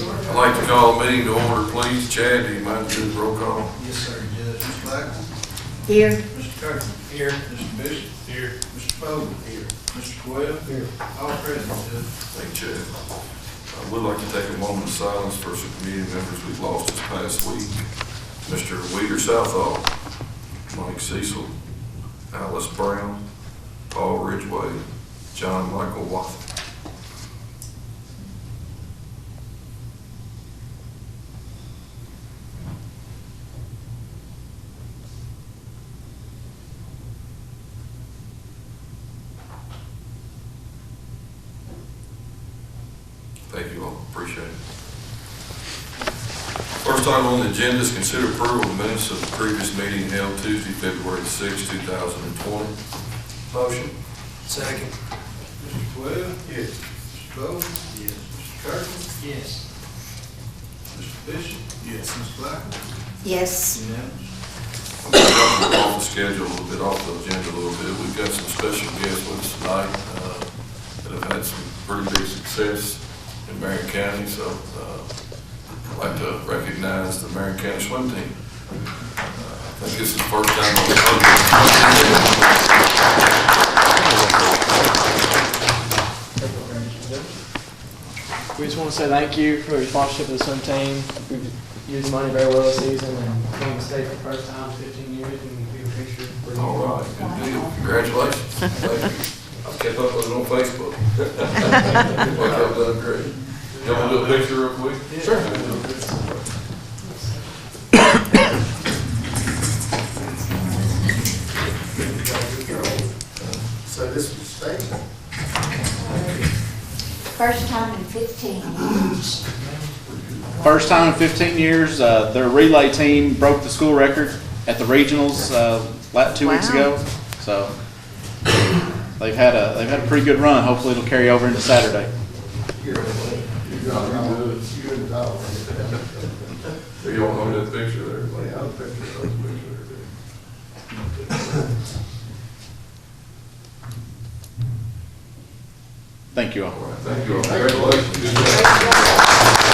I'd like to call the meeting to order, please. Chad, do you mind doing the roll call? Yes, sir, Judge. Mr. Blackman? Here. Mr. Kirkland? Here. Mr. Bishop? Here. Mr. Bowman? Here. Mr. Coyle? Here. All present, Judge. Thank you, Chad. I would like to take a moment of silence for some community members we've lost this past week. Mr. Weeder Southall, Mike Cecil, Alice Brown, Paul Ridgway, John Michael Watt. Thank you all, appreciate it. First item on the agenda is consider approval of the minutes of the previous meeting held Tuesday, February 6, 2020. Motion. Second. Mr. Coyle? Yes. Mr. Bowman? Yes. Mr. Kirkland? Yes. Mr. Bishop? Yes. Mr. Blackman? Yes. Unanimous. I'm going to run off the schedule a little bit, off the agenda a little bit. We've got some special guests with us tonight that have had some pretty big success in Marion County, so I'd like to recognize the Marion County swim team. I think this is the first time I've We just want to say thank you for your sponsorship of the swim team. We've used the money very well this season and came to state for the first time in 15 years, and we appreciate it. all right, good deal. Congratulations. Thank you. I've kept up with it on Facebook. Like I've done great. You want to do a picture real quick? Sure. So this was state? First time in 15 years. First time in 15 years, their relay team broke the school record at the regionals 2 weeks ago. So they've had a pretty good run. Hopefully it'll carry over into Saturday. So you don't know that picture there? Thank you all. All right, thank you all. Congratulations. Good job.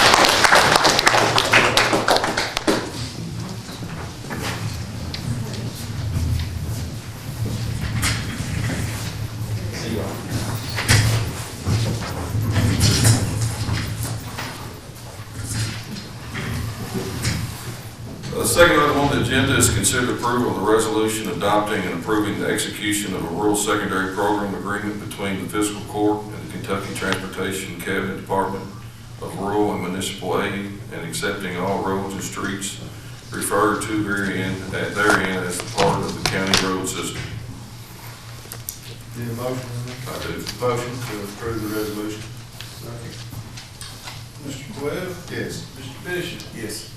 The second item on the agenda is consider approval of the resolution adopting and approving the execution of a rural secondary program agreement between the Fiscal Court and the Kentucky Transportation Cabinet Department of Rural and Municipal Aid, and accepting all roads and streets referred to therein as part of the county road system. Need a motion? I do. Motion to approve the resolution. Mr. Coyle? Yes. Mr. Bishop? Yes.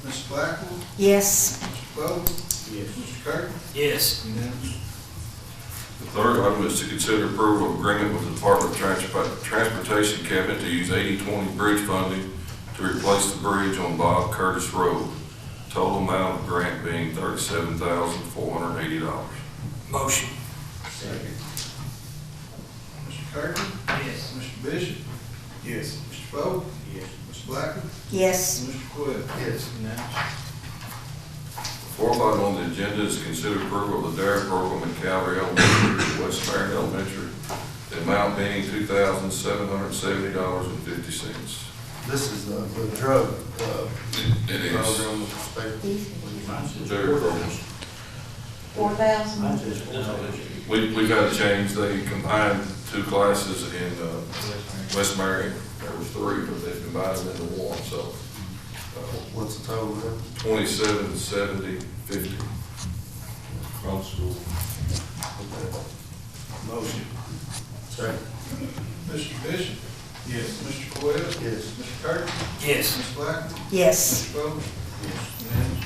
Mr. Blackwell? Yes. Mr. Bowman? Yes. Mr. Kirkland? Yes. Unanimous. The third item is to consider approval of agreement with the Department of Transportation Cabinet to use 80/20 bridge funding to replace the bridge on Bob Curtis Road. Total amount of grant being $37,480. Motion. Second. Mr. Kirkland? Yes. Mr. Bishop? Yes. Mr. Bowman? Yes. Mr. Blackman? Yes. And Mr. Coyle? Yes. Unanimous. Fourth item on the agenda is consider approval of the DARE program in Calvary Elementary, West Marion Elementary, the amount being $2,770.50. This is the drug, It is. program with the state. DARE program. 4,000. We've had to change, they combined two classes in West Marion. There was three, but they've combined them into one, so What's the total there? 2770.50. From school. Motion. Second. Mr. Bishop? Yes. Mr. Coyle? Yes. Mr. Kirk? Yes. Ms. Blackman? Yes. Mr. Bowman? Yes. Unanimous.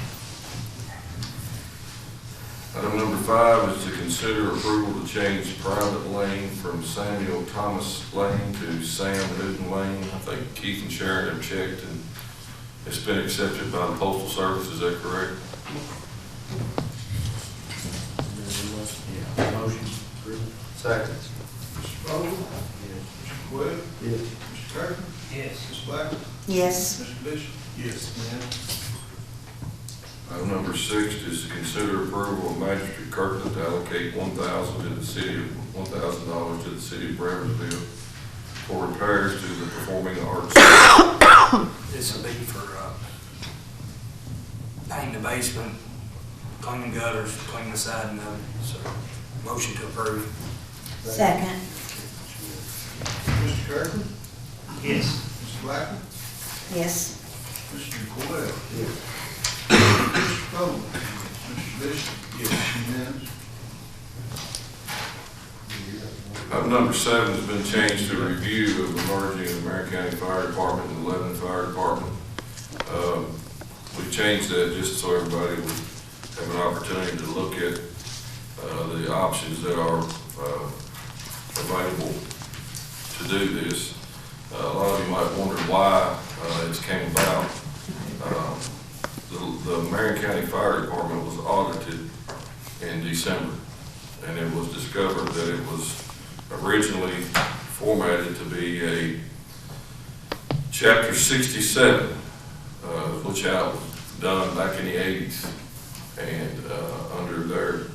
Item number 5 is to consider approval to change private lane from Samuel Thomas Lane to Sam Newton Lane. I think Keith and Sharon have checked and it's been accepted by the Postal Service, is that correct? Yeah. Motion. Second. Mr. Bowman? Yes. Mr. Coyle? Yes. Mr. Kirk? Yes. Mr. Ms. Black? Yes. Mr. Bishop? Yes. Unanimous. Item number 6 is to consider approval of Magistrate Kirkland to allocate $1,000 to the city of $1,000 to the city of Bremersville for repairs to the performing arts. This will be for painting the basement, cleaning gutters, cleaning the siding of it. So, motion to approve. Second. Mr. Kirkland? Yes. Mr. Blackman? Yes. Mr. Coyle? Yes. Mr. Bowman? Mr. Bishop? Yes. Unanimous. Item number 7 has been changed to a review of the merging of the Marion County Fire Department and the Lebanon Fire Department. We changed that just so everybody would have an opportunity to look at the options that are available to do this. A lot of you might wonder why this came about. The Marion County Fire Department was audited in December, and it was discovered that it was originally formatted to be a Chapter 67, which was done back in the 80s. And under their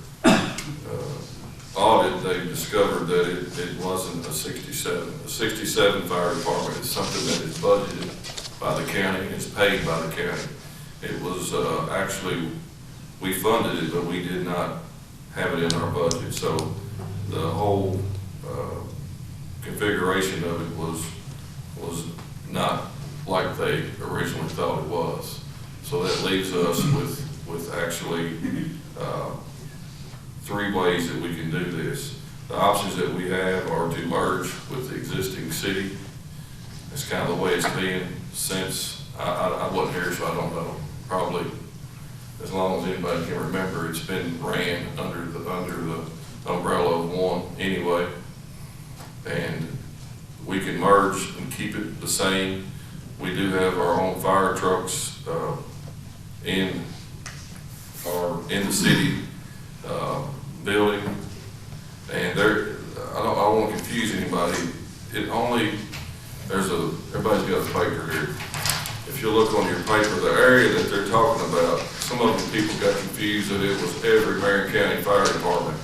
audit, they discovered that it wasn't a 67. A 67 fire department is something that is budgeted by the county and is paid by the county. It was actually, we funded it, but we did not have it in our budget. So the whole configuration of it was not like they originally thought it was. So that leaves us with actually 3 ways that we can do this. The options that we have are to merge with the existing city. It's kind of the way it's been since, I wasn't here, so I don't know. Probably as long as anybody can remember, it's been ran under the umbrella of one anyway. And we can merge and keep it the same. We do have our own fire trucks in the city building, and I don't want to confuse anybody. Everybody's got a paper here. If you look on your paper, the area that they're talking about, some of them people got confused that it was every Marion County Fire Department,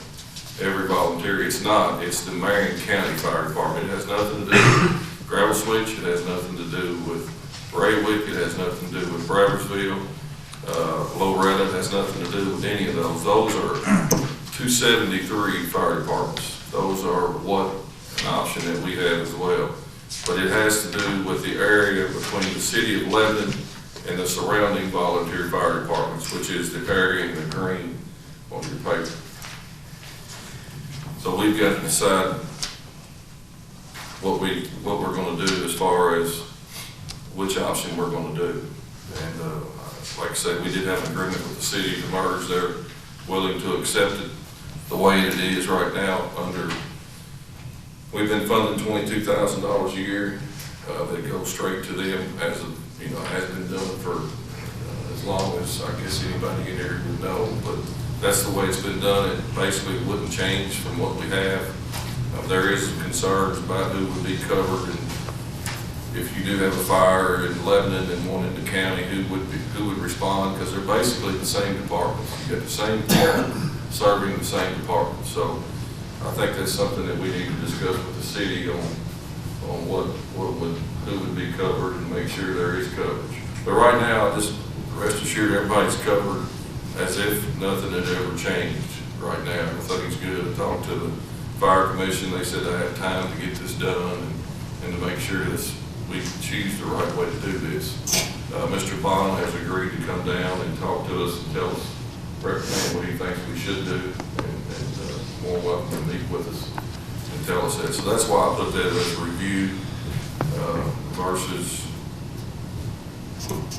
every volunteer. It's not. It's the Marion County Fire Department. It has nothing to do with Gravel Switch. It has nothing to do with Raywick. It has nothing to do with Bremersville. Loretta. It has nothing to do with any of those. Those are 273 fire departments. Those are an option that we have as well. But it has to do with the area between the city of Lebanon and the surrounding volunteer fire departments, which is the area in the green on your paper. So we've got to decide what we're going to do as far as which option we're going to do. And like I said, we did have an agreement with the city to merge. They're willing to accept it the way it is right now. We've been funding $22,000 a year that goes straight to them, as has been done for as long as I guess anybody in here would know. But that's the way it's been done. It basically wouldn't change from what we have. There is some concerns about who would be covered, and if you do have a fire in Lebanon and one in the county, who would respond, because they're basically the same departments. You got the same people serving the same department. So I think that's something that we need to discuss with the city on who would be covered and make sure there is coverage. But right now, just rest assured everybody's covered as if nothing had ever changed right now. Everything's good. I talked to the fire commission. They said they have time to get this done and to make sure that we choose the right way to do this. Mr. Bond has agreed to come down and talk to us and recommend what he thinks we should do, and more welcome to meet with us and tell us that. So that's why I put that as a review versus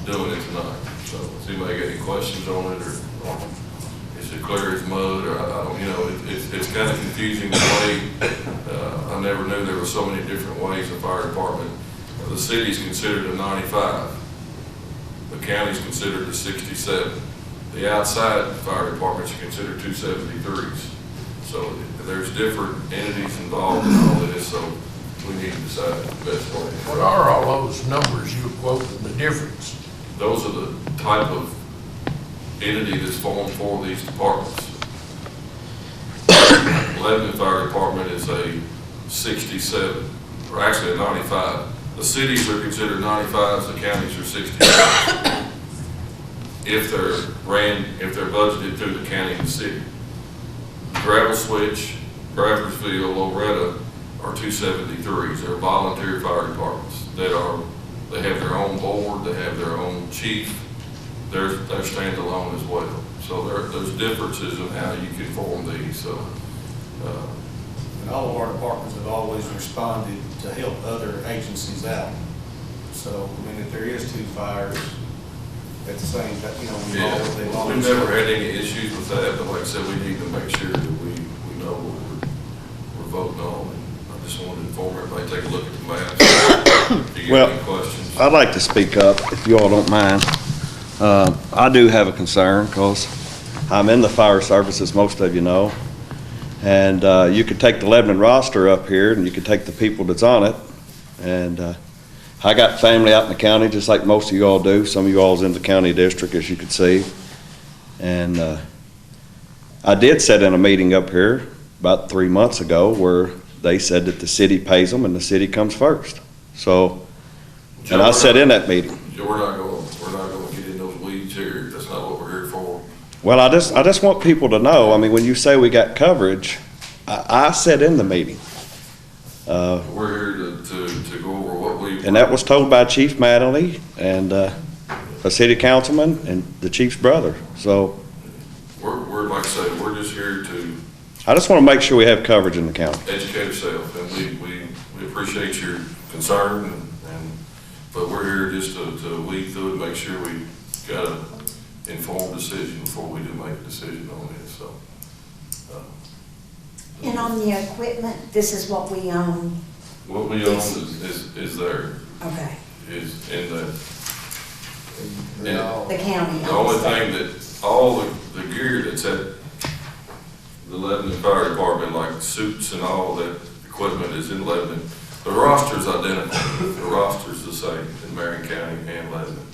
doing it tonight. So does anybody got any questions on it, or is it clear as mud, or I don't, it's kind of confusing the way, I never knew there were so many different ways a fire department. The city's considered a 95. The county's considered a 67. The outside fire departments are considered 273s. So there's different entities involved in all of this. So we need to decide the best way. What are all those numbers you quoted, the difference? Those are the type of entity that's formed for these departments. Lebanon Fire Department is a 67, or actually a 95. The cities are considered 95s, the counties are 67. If they're budgeted through the county and the city. Gravel Switch, Bradfordsville, Loretta are 273s. They're volunteer fire departments they have their own board, they have their own chief. They're standalone as well. So there's differences in how you can form these. So. And all of our departments have always responded to help other agencies out. So, I mean, if there is 2 fires at the same time, you know, they've always. We've never had any issues with that, but like I said, we need to make sure that we know what we're voting on. And I just wanted to inform everybody, take a look at the maps. Do you have any questions? I'd like to speak up, if you all don't mind. I do have a concern, because I'm in the fire service, as most of you know. And you could take the Lebanon roster up here, and you could take the people that's on it. And I got family out in the county, just like most of you all do. Some of you all's in the county district, as you could see. And I did sit in a meeting up here about 3 months ago where they said that the city pays them and the city comes first. So, and I sat in that meeting. We're not going to get in those weeds here. That's not what we're here for. Well, I just want people to know, I mean, when you say we got coverage, I sat in the meeting. We're here to go over what we. And that was told by Chief Mattingly and a city councilman and the chief's brother. So We're like I say, we're just here to I just want to make sure we have coverage in the county. educate ourselves, and we appreciate your concern, but we're here just to weed through it, make sure we got an informed decision before we do make a decision on it, so. And on the equipment, this is what we own. What we own is there, Okay. is in the, The county the only owns that. thing that, all the gear that's at the Lebanon Fire Department, like suits and all that equipment is in Lebanon. The roster's identical. The roster's the same in Marion County and Lebanon.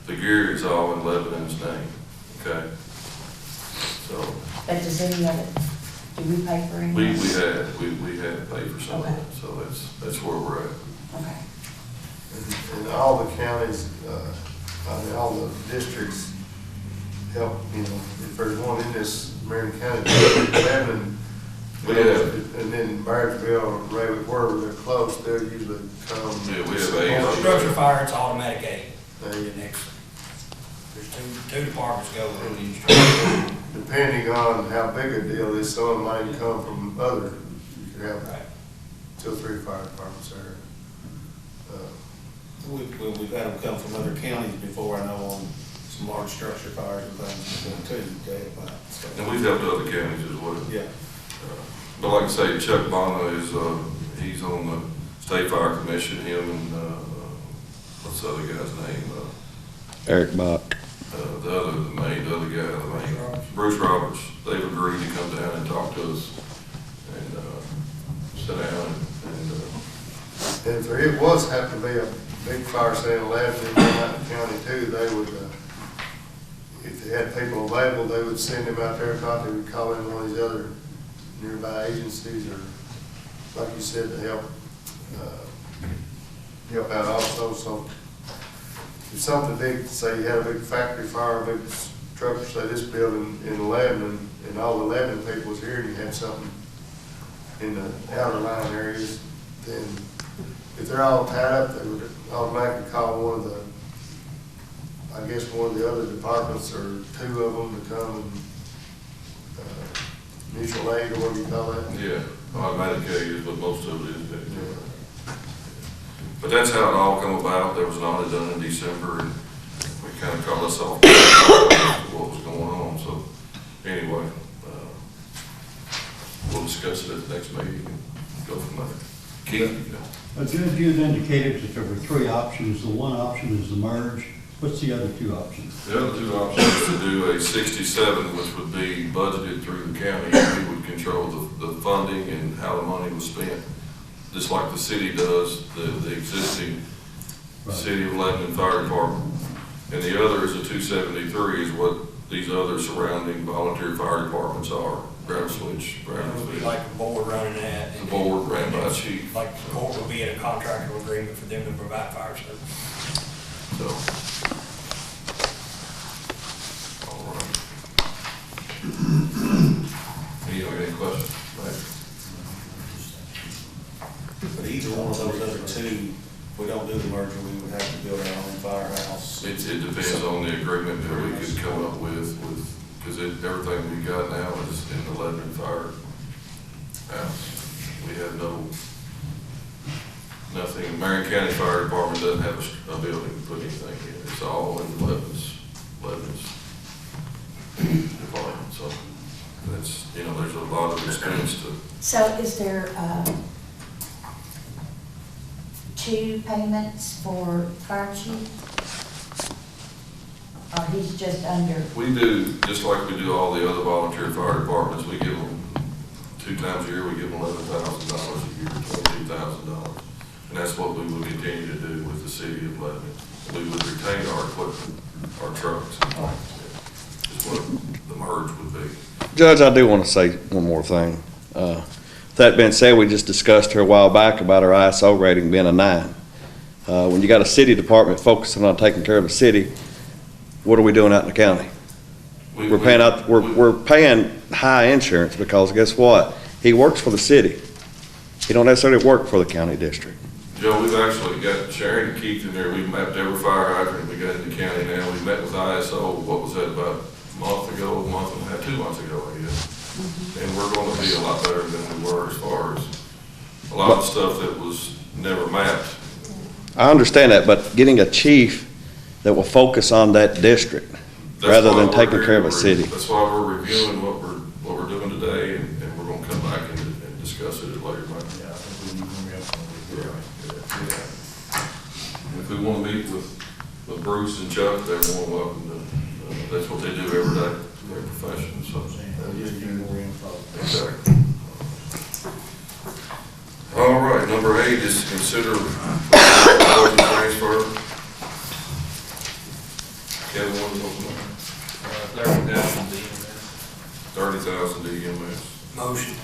The gear is all in Lebanon's name, okay? So, But does any of it, do we pay for any? we of it? had to pay for some of Okay. it, so that's where we're at. Okay. And all the counties, I mean, all the districts help, you know, if there's one in this Marion County, Lebanon, We have, and then Bradfordville, Raven, wherever they're close, they'll usually come. Yeah, we have a- Structure fire, it's automatic aid. They- The next, there's two departments go with the structure. Depending on how big a deal is, some of them might come from other, you could have Right. 2 or 3 fire departments there. We've had them come from other counties before, I know, on some large structure fires and things, too, to help out. So, and we've helped other counties as well. yeah. But like I say, Chuck Bono is, he's on the State Fire Commission, him and, what's the other guy's name? Eric Bach. The other guy, Bruce Roberts. They've agreed to come down and talk to us and, sit down and And if there was happen to be a big fire sale last in the county too, they would, if they had people available, they would send them out there. If not, they would call in one of these other nearby agencies, or like you said, to help out also. So if something big, say you had a big factory fire, a big structure, say this building in Lebanon, and all the Lebanon people was here, and you had something in the outer line areas, then if they're all tied up, they would automatically call one of the other departments, or 2 of them, to come and mutual aid, or whatever you call that. yeah, automatic aid is what most of it is. But that's how it all come about. There was an audit done in December, and we kind of caught us off what was going on. So anyway, we'll discuss it at the next meeting and go from there. Keith, Judge, you had indicated that there were 3 options. The one option is the merge. What's the other 2 options? the other 2 options is to do a 67, which would be budgeted through the county. We would control the funding and how the money was spent. just like the city does, the existing Right. City of Lebanon Fire Department. And the other is a 273 is what these other surrounding volunteer fire departments are. Bradford, It would be like the board running that. the board ran by a chief. Like the court would be in a contractual agreement for them to provide fire service. So. All right. Any questions? But either one of those other two, if we don't do the merger, we would have to build our own firehouse. It depends on the agreement that we could come up with, because everything we got now is in the Lebanon Fire House. We have nothing, Marion County Fire Department doesn't have a building to put anything in. It's all in Lebanon's department, so that's, there's a lot of expense to. So is there, 2 payments for fire chief? Or he's just under? We do, just like we do all the other volunteer fire departments, we give them 2 times a year, we give them $11,000 a year, $22,000. And that's what we will continue to do with the city of Lebanon. We would retain our equipment, our trucks, is what the merge would be. Judge, I do want to say one more thing. That being said, we just discussed here a while back about our ISO rating being a 9. When you got a city department focusing on taking care of the city, what are we doing out in the county? We're paying high insurance because guess what? He works for the city. He don't necessarily work for the county district. Joe, we've actually got Sharon and Keith in there. We've mapped every fire hydrant we got in the county now. We met with ISO, what was that, about a month and a half, 2 months ago, I guess. And we're going to be a lot better than we were as far as a lot of stuff that was never mapped. I understand that, but getting a chief that will focus on that district rather than taking care of a city. That's why we're reviewing what we're doing today, and we're going to come back and discuss it at a later date. Yeah, I think we need to bring up one. If we want to meet with Bruce and Chuck, they're more than welcome to. That's what they do every day, their profession, so. Just give more info. Exactly. All right, number 8 is to consider budget transfer. Kevin, what is open? 30,000 to EMS. Motion.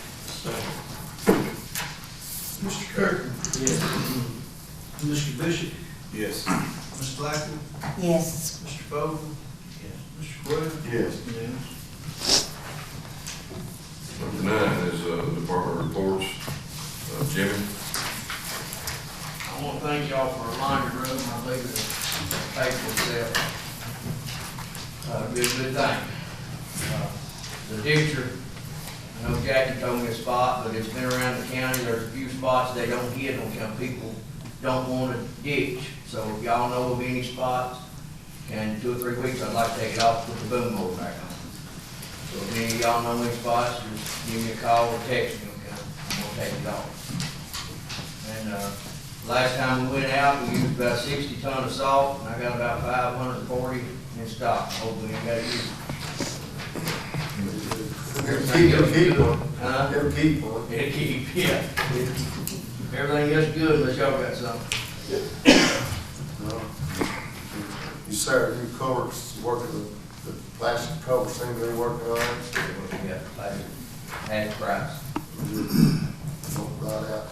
Mr. Kirkland? Yes. Mr. Bishop? Yes. Ms. Blackman? Yes. Mr. Bowden? Yes. Mr. Wood? Yes. Number 9 is department reports. Jimmy? I want to thank y'all for a reminder room. I believe it's faithful self. Good thing. The ditcher, I know Jackie told me a spot, but it's been around the county. There's a few spots they don't hit on account people don't want to ditch. So if y'all know of any spots, in 2 or 3 weeks, I'd like to take it off, put the boom mower back on. So if any of y'all know any spots, just give me a call or text me, okay? I'm gonna take it off. And, last time we went out, we used about 60 ton of salt, and I got about 540 in stock. Hopefully, you got it. It'll keep one. Huh? It'll keep one. It'll keep, yeah. Everything else good unless y'all got something. No. You said new covers, working the plastic covers seem to be working on. Yeah, like, half price. Right out.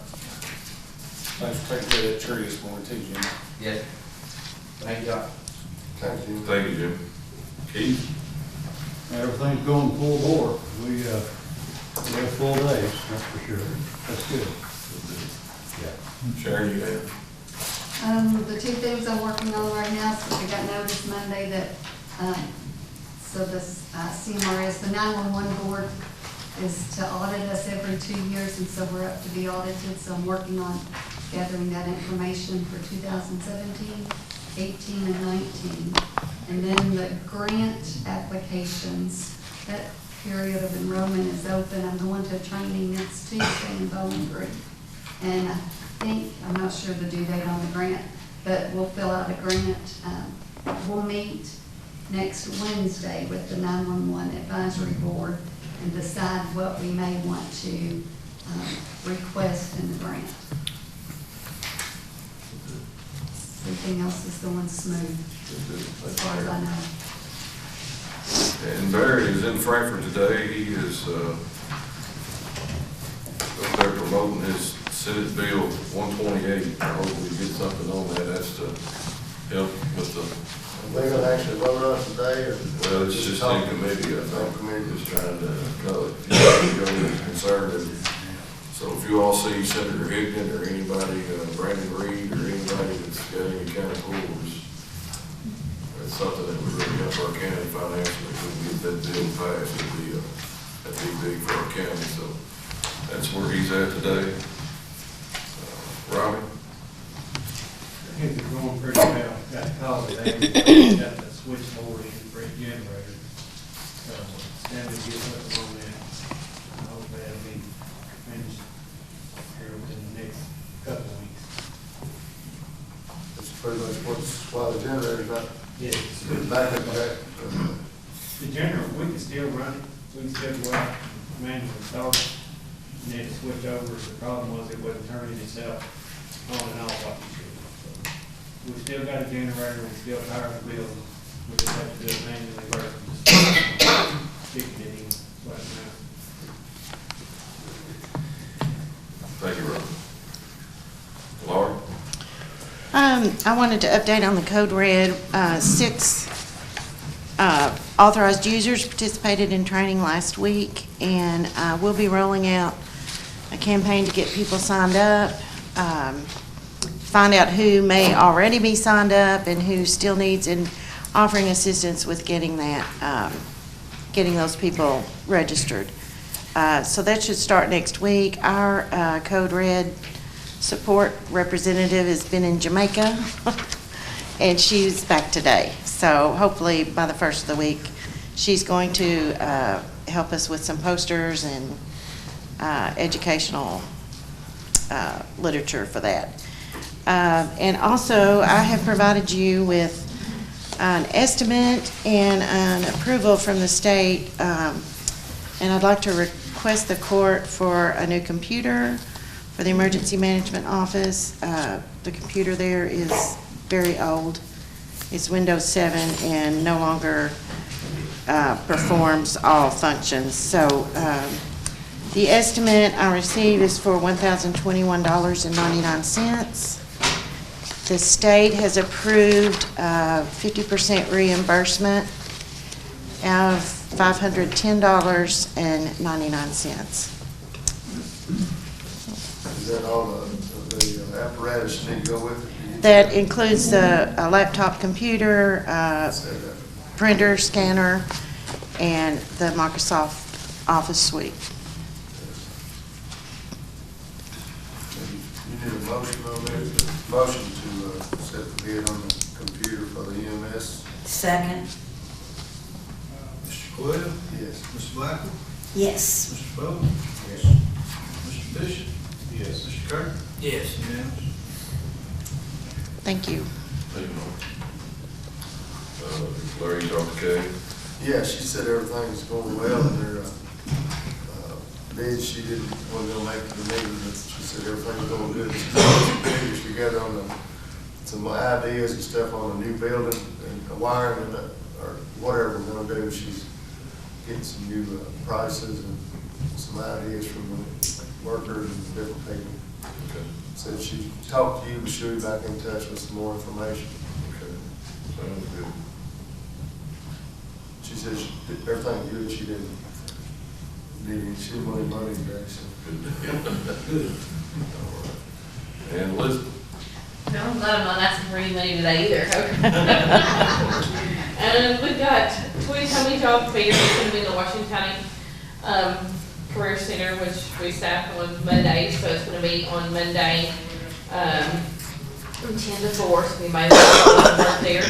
Thanks for taking care of that tree this morning too, Jim. Yes. Thank y'all. Thank you. Thank you, Jim. Keith? Everything's going full bore. We have full days, that's for sure. That's good. Sharon, you have? The 2 things I'm working on right now, so I got notice Monday that, so this CMRS, the 911 board is to audit us every 2 years, and so we're up to be audited, so I'm working on gathering that information for 2017, 18, and 19. And then the grant applications, that period of enrollment is open. I'm going to a training next Tuesday in Bowling Green. And I think, I'm not sure the due date on the grant, but we'll fill out a grant. We'll meet next Wednesday with the 911 Advisory Board and decide what we may want to request in the grant. Everything else is going smooth, as far as I know. And Barry is in Frankfurt today. He is up there promoting his Senate Bill 128. I hope we get something on that. That's to help with the, They're gonna actually vote on it today, or? well, it's just in committee, I think. Committee. Just trying to, conservative. So if you all see Senator Higdon or anybody, Brandon Reed or anybody that's got any county pools, it's something that would really help our county financially. If we can get that bill passed, that'd be big for our county. So that's where he's at today. Robbie? Things are going pretty well. Got to call it, got the switchboard in for a generator. Now we get something on that. I hope that'll be finished here within the next couple of weeks. That's pretty much why the generator's not Yes. back up back. The generator, we can still run it. We can still go out, manually start it, and then switch over. The problem was it wasn't turning itself on and off like it should. So we still got a generator, we still power the building. We just have to do it manually versus sticking it in right now. Thank you, Robbie. Laura? I wanted to update on the Code Red. 6 authorized users participated in training last week, and we'll be rolling out a campaign to get people signed up, find out who may already be signed up and who still needs, and offering assistance with getting that, getting those people registered. So that should start next week. Our Code Red support representative has been in Jamaica, and she's back today. So hopefully by the first of the week, she's going to help us with some posters and educational literature for that. And also, I have provided you with an estimate and an approval from the state, and I'd like to request the court for a new computer for the emergency management office. The computer there is very old. It's Windows 7 and no longer performs all functions. So the estimate I received is for $1,021.99. The state has approved 50% reimbursement of $510.99. Is that all the apparatus need to go with it? That includes a laptop computer, printer, scanner, and the Microsoft Office suite. You need a motion on that, motion to set the bid on the computer for the EMS? Second. Mr. Coyle? Yes. Mr. Blackwell? Yes. Mr. Bowles? Yes. Mr. Bishop? Yes. Mr. Kirk? Yes. Unanimous. Thank you. Thank you, Laura. Larry, you talked to Kay? Yeah, she said everything's going well, and her bid, she didn't want to go make the meeting, but she said everything's going good. She's putting together on some ideas and stuff on a new building and a wiring and or whatever we're going to do. She's getting some new prices and some ideas from the workers and different people. Okay. Said she talked to you, but she'll be back in touch with some more information. Okay. Sounds good. She said everything's good, she didn't want any money back, so. Good. All right. And Liz? No, I'm glad I'm not asking for any money today either. We've got Tweety County Job Fair that's going to be in the Washington County Career Center, which we staff on Monday, so it's going to be on Monday from 10 to 4, so we might work there.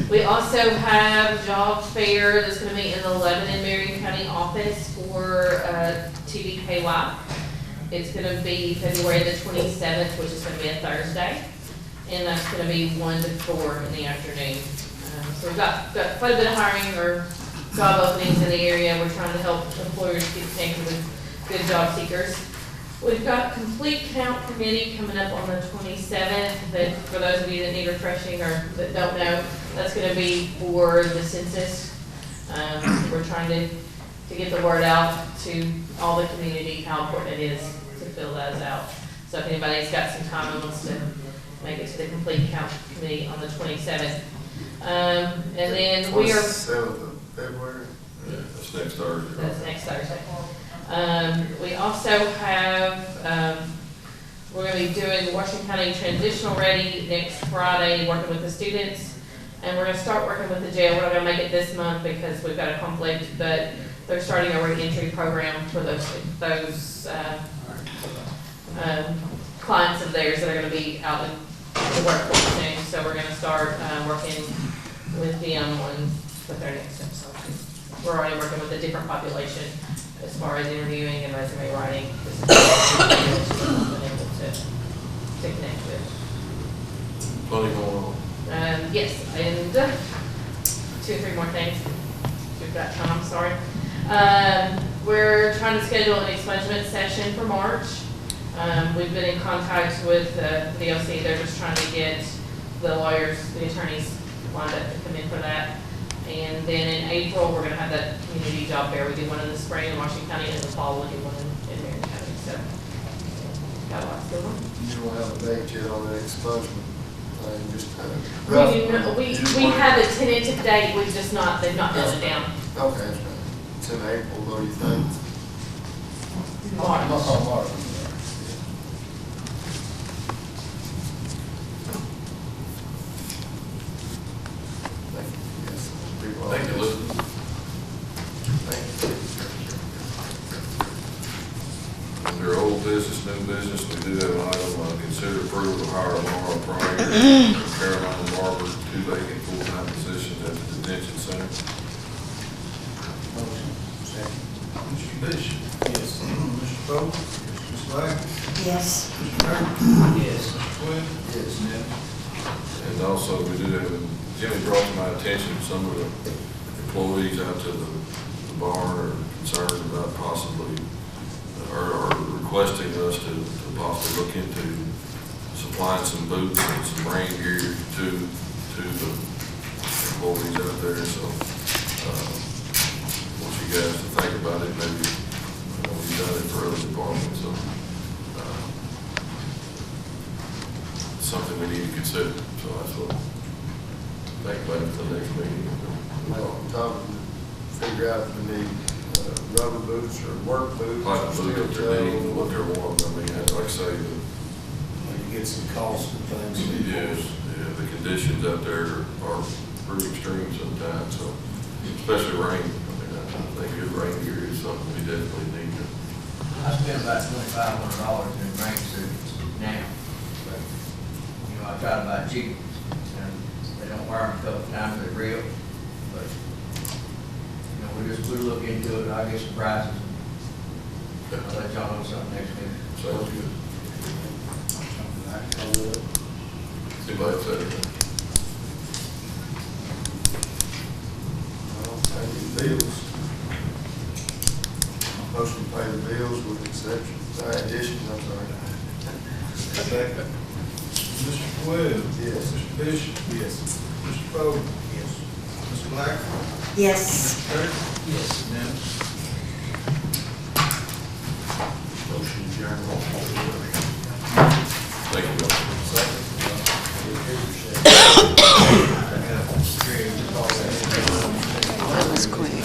We also have Job Fair that's going to be in the Lebanon Marion County office for TDKY. It's going to be February the 27th, which is going to be a Thursday, and that's going to be 1 to 4 in the afternoon. So we've got quite a bit of hiring or job openings in the area. We're trying to help employers get connected with good job seekers. We've got complete count committee coming up on the 27th, that for those of you that need refreshing or that don't know, that's gonna be for the census. We're trying to get the word out to all the community, how important it is to fill those out. So if anybody's got some time and wants to make it to the complete count committee on the 27th. And then we are. 27th of February. Yeah, that's next Thursday. That's next Thursday. We also have, we're gonna be doing the Washington County Transitional Ready next Friday, working with the students. And we're gonna start working with the jail. We're not gonna make it this month because we've got a conflict, but they're starting a re-entry program for those clients of theirs that are gonna be out in the workforce soon. So we're gonna start, working with them with their next steps. We're already working with a different population as far as interviewing and resume writing. This is what we've been able to connect with. Plenty going on. Yes, and 2 or 3 more things. We've got time, sorry. We're trying to schedule an expungement session for March. We've been in contact with the VOC. They're just trying to get the lawyers, the attorneys lined up to come in for that. And then in April, we're gonna have that community job fair. We do one in the spring in Washington County, and in the fall, we'll do one in Marion County, so. Got lots going on. You don't have a date yet on the expungement thing, just We have a tentative date, we've just not, they've not done it down. Okay, that's right. It's in April, what do you think? March. March. Thank you, Liz. Under old business, new business, we do have an item, consider approval to hire Laura Pryor and Caroline Barber, 2 vacant full-time positions at the detention center. Mr. Bishop? Yes. Mr. Bowles? Ms. Black? Yes. Mr. Kirk? Yes. Mr. Webb? Yes. And also, we do have, Jimmy brought to my attention, some of the employees out to the barn are concerned about possibly, or requesting us to possibly look into supplying some boots and some rain gear to the employees out there, so, want you guys to think about it, maybe, we've done it for other departments, so, it's something we need to consider, so that's what, think about it for the next meeting. Well, I'm talking, figure out if we need rubber boots or work boots. Like or food steel if they're needing, toe. what they're wanting, I mean, like I say, You get some costs and things. the conditions out there are pretty extreme sometimes, so, especially rain, I mean, I think good rain gear is something we definitely need to. I spend about $2,500 in rain suits now. But, you know, I try to buy cheap, and they don't wear them a couple times, they're real. But, you know, we'll look into it, I'll get some prices. I'll let y'all know something next week. Sounds good. Anybody say anything? Pay the bills. Motion to pay the bills with exception, additions, I'm sorry. Second. Mr. Webb? Yes. Mr. Bishop? Yes. Mr. Bowles? Yes. Ms. Black? Yes. Mr. Kirk? Yes. Unanimous. Motion adjourned. Thank you, Bill. That was quick.